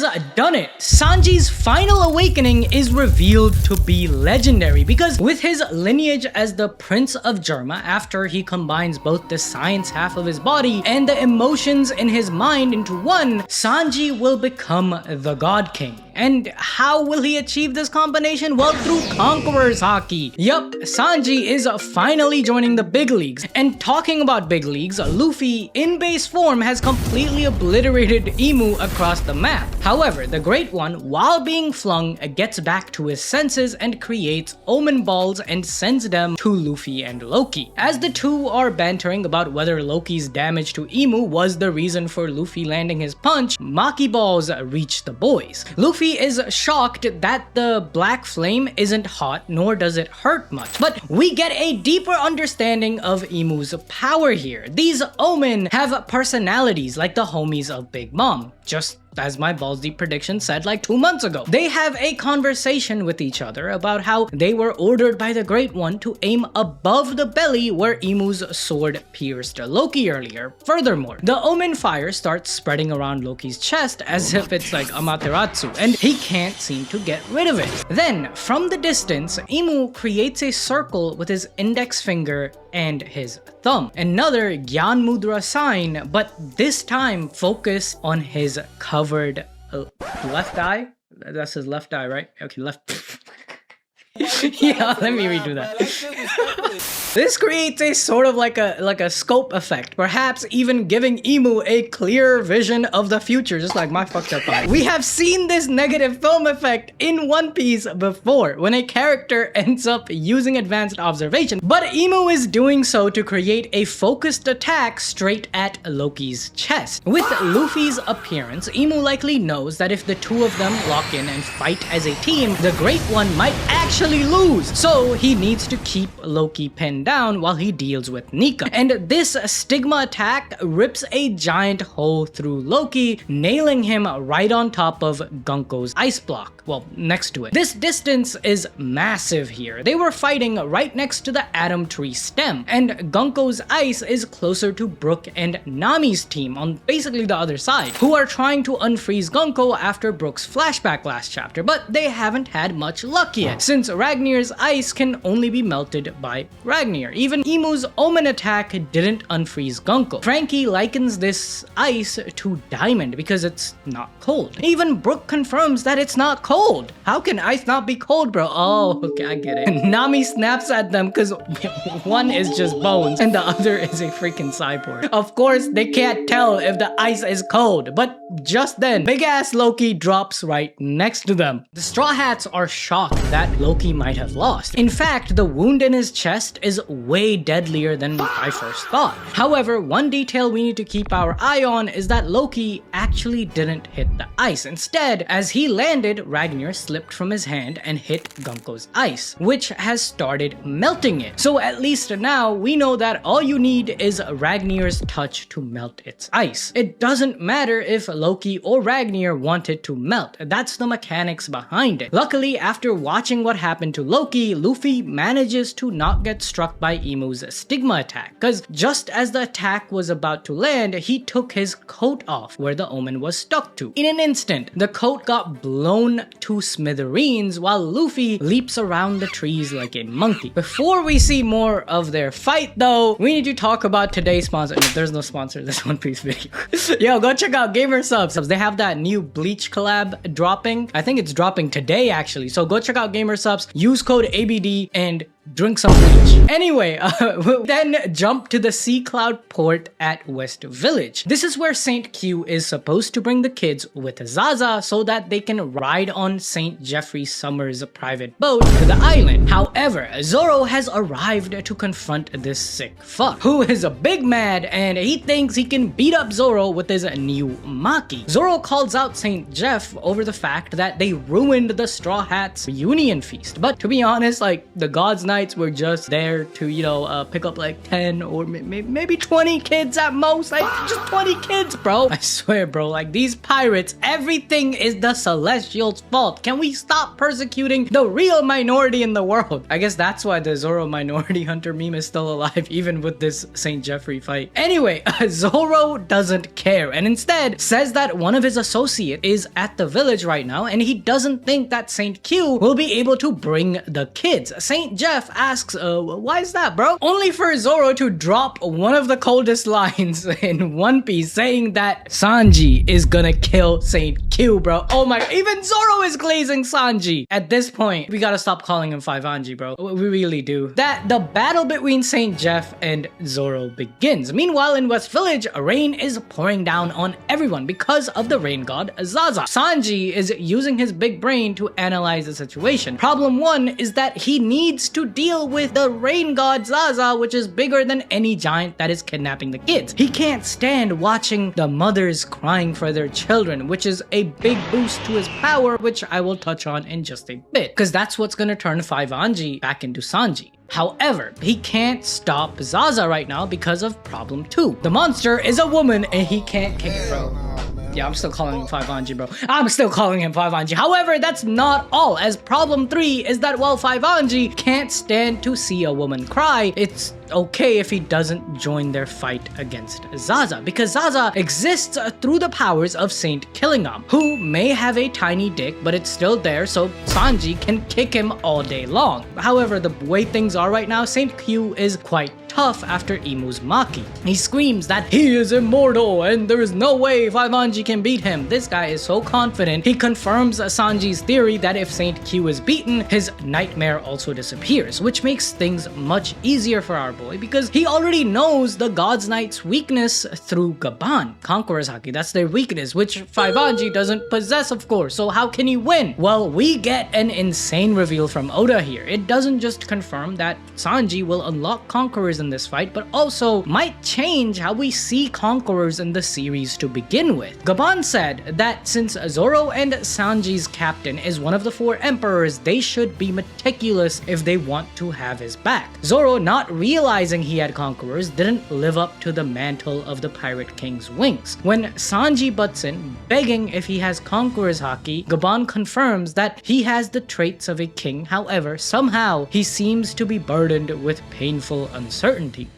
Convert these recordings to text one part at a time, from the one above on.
has done it. Sanji's final awakening is revealed to be legendary because with his lineage as the Prince of Germa, after he combines both the science half of his body and the emotions in his mind into one, Sanji will become the God King. And how will he achieve this combination? Well, through Conqueror's Haki. Yup, Sanji is finally joining the big leagues. And talking about big leagues, Luffy in base form has completely obliterated Imu across the map. However, the Great One, while being flung, gets back to his senses and creates omen balls and sends them to Luffy and Loki. As the two are bantering about whether Loki's damage to Imu was the reason for Luffy landing his punch, Maki balls reach the boys. Luffy is shocked that the black flame isn't hot, nor does it hurt much. But we get a deeper understanding of Imu's power here. These omen have personalities like the homies of Big Mom, just as my balls deep prediction said like 2 months ago. They have a conversation with each other about how they were ordered by the Great One to aim above the belly where Imu's sword pierced Loki earlier. Furthermore, the omen fire starts spreading around Loki's chest as if it's like Amaterasu, and he can't seem to get rid of it. Then, from the distance, Imu creates a circle with his index finger and his thumb. Another Gyan Mudra sign, but this time focused on his covered left eye. That's his left eye, right? Okay, left. Yeah, let me redo that. This creates a sort of like a scope effect, perhaps even giving Imu a clear vision of the future, just like my fucked up eye. We have seen this negative film effect in One Piece before, when a character ends up using advanced observation, but Imu is doing so to create a focused attack straight at Loki's chest. With Luffy's appearance, Imu likely knows that if the two of them lock in and fight as a team, the Great One might actually lose, so he needs to keep Loki pinned down while he deals with Nika. And this stigma attack rips a giant hole through Loki, nailing him right on top of Gunko's ice block. Well, next to it. This distance is massive here. They were fighting right next to the Atom Tree stem, and Gunko's ice is closer to Brook and Nami's team on basically the other side, who are trying to unfreeze Gunko after Brook's flashback last chapter, but they haven't had much luck yet, since Ragnir's ice can only be melted by Ragnir. Even Imu's omen attack didn't unfreeze Gunko. Frankie likens this ice to diamond because it's not cold. Even Brook confirms that it's not cold. How can ice not be cold, bro? Oh, okay, I get it. Nami snaps at them because one is just bones and the other is a freaking cyborg. Of course, they can't tell if the ice is cold, but just then, big ass Loki drops right next to them. The Straw Hats are shocked that Loki might have lost. In fact, the wound in his chest is way deadlier than I first thought. However, one detail we need to keep our eye on is that Loki actually didn't hit the ice. Instead, as he landed, Ragnir slipped from his hand and hit Gunko's ice, which has started melting it. So at least now, we know that all you need is Ragnir's touch to melt its ice. It doesn't matter if Loki or Ragnir want it to melt. That's the mechanics behind it. Luckily, after watching what happened to Loki, Luffy manages to not get struck by Imu's stigma attack, because just as the attack was about to land, he took his coat off where the omen was stuck to. In an instant, the coat got blown to smithereens while Luffy leaps around the trees like a monkey. Before we see more of their fight though, we need to talk about today's sponsor. No, there's no sponsor this One Piece video. Yo, go check out Gamer Subs. They have that new Bleach collab dropping. I think it's dropping today actually. So go check out Gamer Subs, use code ABD and drink some bleach. Anyway, we'll then jump to the Sea Cloud port at West Village. This is where St. Q is supposed to bring the kids with Zaza so that they can ride on St. Jeffrey Summers' private boat to the island. However, Zoro has arrived to confront this sick fuck, who is a big mad and he thinks he can beat up Zoro with his new Maki. Zoro calls out St. Jeff over the fact that they ruined the Straw Hats reunion feast, but to be honest, like, the god's not Knights were just there to, you know, pick up like 10 or maybe 20 kids at most. Like, just 20 kids, bro. I swear, bro, like these pirates, everything is the Celestials' fault. Can we stop persecuting the real minority in the world? I guess that's why the Zoro minority hunter meme is still alive, even with this St. Jeffrey fight. Anyway, Zoro doesn't care and instead says that one of his associates is at the village right now and he doesn't think that St. Q will be able to bring the kids. St. Jeff asks, why is that, bro? Only for Zoro to drop one of the coldest lines in One Piece saying that Sanji is gonna kill St. Q, bro. Oh my, even Zoro is glazing Sanji. At this point, we gotta stop calling him 5-Anji, bro. We really do. That the battle between St. Jeff and Zoro begins. Meanwhile, in West Village, rain is pouring down on everyone because of the rain god Zaza. Sanji is using his big brain to analyze the situation. Problem one is that he needs to deal with the rain god Zaza, which is bigger than any giant that is kidnapping the kids. He can't stand watching the mothers crying for their children, which is a big boost to his power, which I will touch on in just a bit, because that's what's gonna turn 5-Anji back into Sanji. However, he can't stop Zaza right now because of problem 2. The monster is a woman and he can't kick it, bro. Yeah, I'm still calling him 5-Anji, bro. I'm still calling him 5-Anji. However, that's not all, as problem 3 is that while 5-Anji can't stand to see a woman cry, it's okay if he doesn't join their fight against Zaza, because Zaza exists through the powers of Saint Killingam, who may have a tiny dick, but it's still there, so Sanji can kick him all day long. However, the way things are right now, Saint Q is quite tough after Imu's Maki. He screams that he is immortal and there is no way 5-Anji can beat him. This guy is so confident, he confirms Sanji's theory that if Saint Q is beaten, his nightmare also disappears, which makes things much easier for our boy because he already knows the God's Knight's weakness through Gaban, Conqueror's Haki. That's their weakness, which 5-Anji doesn't possess, of course. So how can he win? Well, we get an insane reveal from Oda here. It doesn't just confirm that Sanji will unlock Conquerors in this fight, but also might change how we see Conquerors in the series to begin with. Gaban said that since Zoro and Sanji's captain is one of the 4 emperors, they should be meticulous if they want to have his back. Zoro, not realizing he had Conquerors, didn't live up to the mantle of the Pirate King's wings. When Sanji butts in, begging if he has Conqueror's Haki, Gaban confirms that he has the traits of a king. However, somehow he seems to be burdened with painful uncertainty.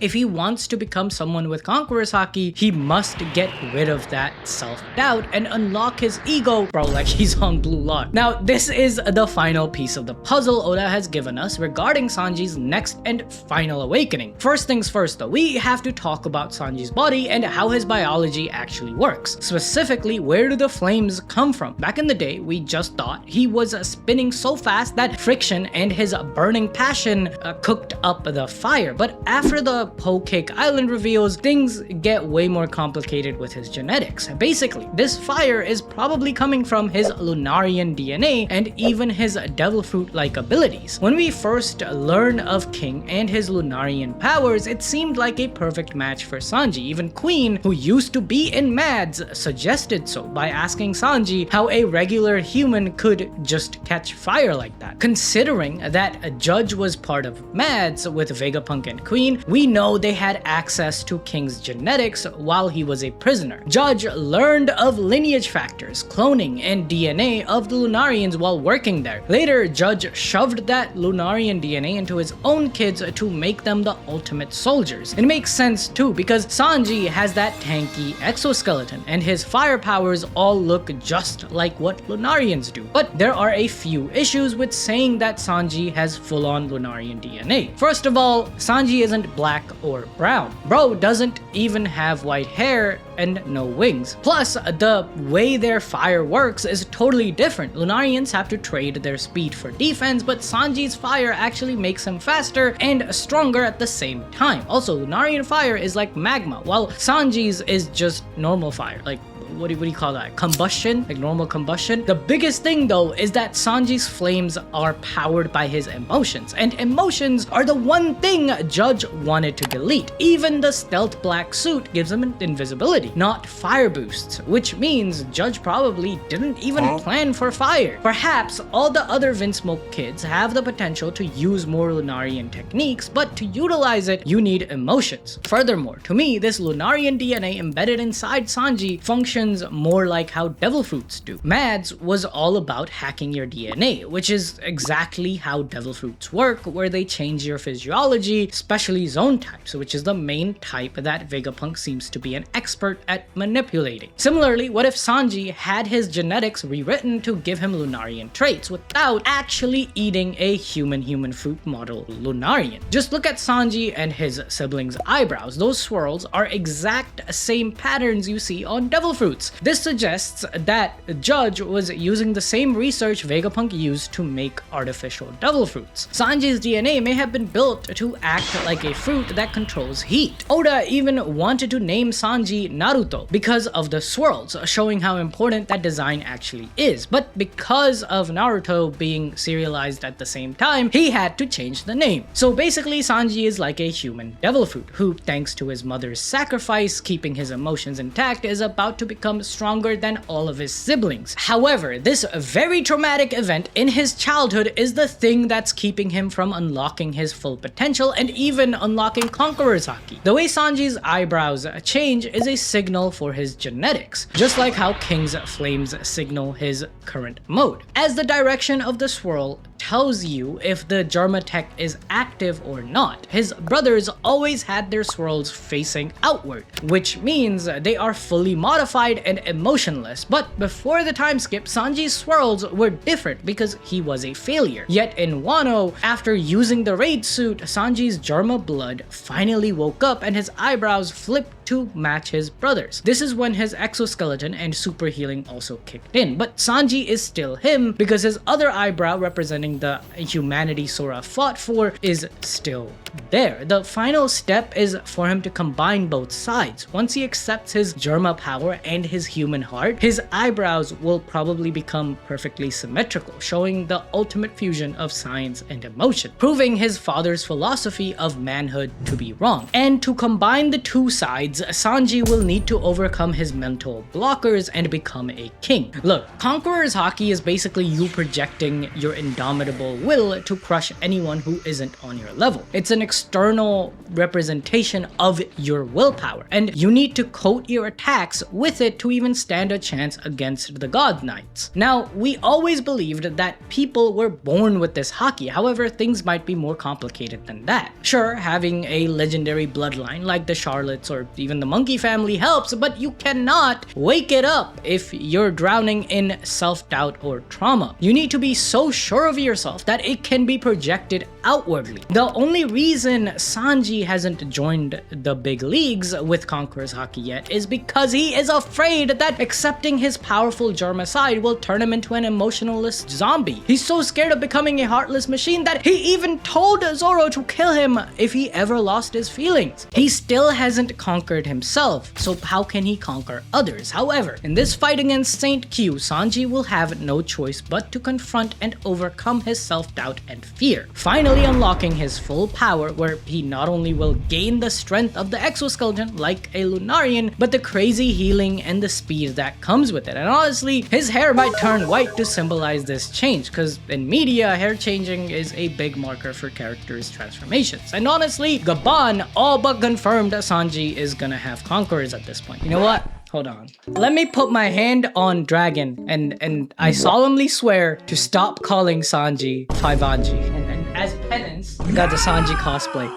If he wants to become someone with Conqueror's Haki, he must get rid of that self-doubt and unlock his ego, bro, like he's on Blue Lock. Now, this is the final piece of the puzzle Oda has given us regarding Sanji's next and final awakening. First things first though, we have to talk about Sanji's body and how his biology actually works. Specifically, where do the flames come from? Back in the day, we just thought he was spinning so fast that friction and his burning passion cooked up the fire, but after the Whole Cake Island reveals, things get way more complicated with his genetics. Basically, this fire is probably coming from his Lunarian DNA and even his Devil Fruit-like abilities. When we first learn of King and his Lunarian powers, it seemed like a perfect match for Sanji. Even Queen, who used to be in Mads, suggested so by asking Sanji how a regular human could just catch fire like that. Considering that Judge was part of Mads with Vegapunk and Queen, we know they had access to King's genetics while he was a prisoner. Judge learned of lineage factors, cloning, and DNA of the Lunarians while working there. Later, Judge shoved that Lunarian DNA into his own kids to make them the ultimate soldiers. It makes sense too because Sanji has that tanky exoskeleton and his fire powers all look just like what Lunarians do. But there are a few issues with saying that Sanji has full-on Lunarian DNA. First of all, Sanji isn't black or brown. Bro doesn't even have white hair and no wings. Plus, the way their fire works is totally different. Lunarians have to trade their speed for defense, but Sanji's fire actually makes him faster and stronger at the same time. Also, Lunarian fire is like magma, while Sanji's is just normal fire. Like, what do you call that? Combustion, like normal combustion. The biggest thing though is that Sanji's flames are powered by his emotions, and emotions are the one thing Judge wanted to delete. Even the stealth black suit gives him invisibility, not fire boosts, which means Judge probably didn't even plan for fire. Perhaps all the other Vinsmoke kids have the potential to use more Lunarian techniques, but to utilize it, you need emotions. Furthermore, to me, this Lunarian DNA embedded inside Sanji functions more like how devil fruits do. Mads was all about hacking your DNA, which is exactly how devil fruits work, where they change your physiology, especially zone types, which is the main type that Vegapunk seems to be an expert at manipulating. Similarly, what if Sanji had his genetics rewritten to give him Lunarian traits without actually eating a human fruit model Lunarian? Just look at Sanji and his siblings' eyebrows. Those swirls are exact same patterns you see on devil fruits. This suggests that Judge was using the same research Vegapunk used to make artificial devil fruits. Sanji's DNA may have been built to act like a fruit that controls heat. Oda even wanted to name Sanji Naruto because of the swirls, showing how important that design actually is. But because of Naruto being serialized at the same time, he had to change the name. So basically, Sanji is like a human devil fruit who, thanks to his mother's sacrifice, keeping his emotions intact, is about to become stronger than all of his siblings. However, this very traumatic event in his childhood is the thing that's keeping him from unlocking his full potential and even unlocking Conqueror's Haki. The way Sanji's eyebrows change is a signal for his genetics, just like how King's flames signal his current mode. As the direction of the swirl tells you if the Germa tech is active or not, his brothers always had their swirls facing outward, which means they are fully modified and emotionless. But before the time skip, Sanji's swirls were different because he was a failure. Yet in Wano, after using the raid suit, Sanji's Germa blood finally woke up and his eyebrows flipped to match his brothers. This is when his exoskeleton and super healing also kicked in. But Sanji is still him because his other eyebrow, representing the humanity Sora fought for, is still there. The final step is for him to combine both sides. Once he accepts his Germa power and his human heart, his eyebrows will probably become perfectly symmetrical, showing the ultimate fusion of science and emotion, proving his father's philosophy of manhood to be wrong. And to combine the two sides, Sanji will need to overcome his mental blockers and become a king. Look, Conqueror's Haki is basically you projecting your indomitable will to crush anyone who isn't on your level. It's an external representation of your willpower, and you need to coat your attacks with it to even stand a chance against the God Knights. Now, we always believed that people were born with this Haki, however, things might be more complicated than that. Sure, having a legendary bloodline like the Charlottes or even the Monkey family helps, but you cannot wake it up if you're drowning in self-doubt or trauma. You need to be so sure of yourself that it can be projected outwardly. The only reason Sanji hasn't joined the big leagues with Conqueror's Haki yet is because he is afraid that accepting his powerful Germa side will turn him into an emotionless zombie. He's so scared of becoming a heartless machine that he even told Zoro to kill him if he ever lost his feelings. He still hasn't conquered himself, so how can he conquer others? However, in this fight against Saint Q, Sanji will have no choice but to confront and overcome his self-doubt and fear, finally unlocking his full power, where he not only will gain the strength of the exoskeleton like a Lunarian, but the crazy healing and the speed that comes with it. And honestly, his hair might turn white to symbolize this change, because in media, hair changing is a big marker for characters' transformations. And honestly, Gaban all but confirmed that Sanji is gonna have conquerors at this point. You know what? Hold on. Let me put my hand on Dragon and I solemnly swear to stop calling Sanji Faivanji. And as penance, I got the Sanji cosplay.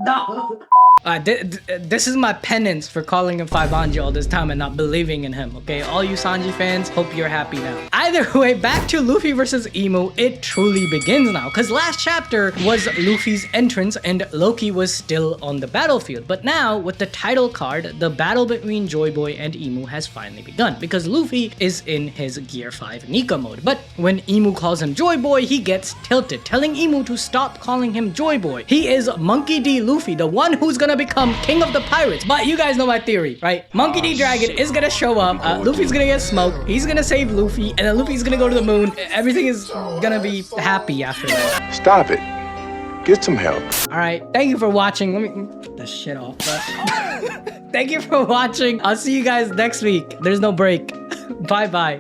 No. This is my penance for calling him Faibanji all this time and not believing in him, okay? All you Sanji fans, hope you're happy now. Either way, back to Luffy versus Imu, it truly begins now. Because last chapter was Luffy's entrance and Loki was still on the battlefield. But now, with the title card, the battle between Joyboy and Imu has finally begun. Because Luffy is in his Gear 5 Nika mode. But when Imu calls him Joyboy, he gets tilted, telling Imu to stop calling him Joyboy. He is Monkey D. Luffy, the one who's gonna become king of the pirates. But you guys know my theory, right? Monkey D. Dragon is gonna show up. Luffy's gonna get smoked. He's gonna save Luffy. And then Luffy's gonna go to the moon. Everything is gonna be happy after that. Stop it. Get some help. All right. Thank you for watching. Let me get this shit off. Thank you for watching. I'll see you guys next week. There's no break. Bye-bye.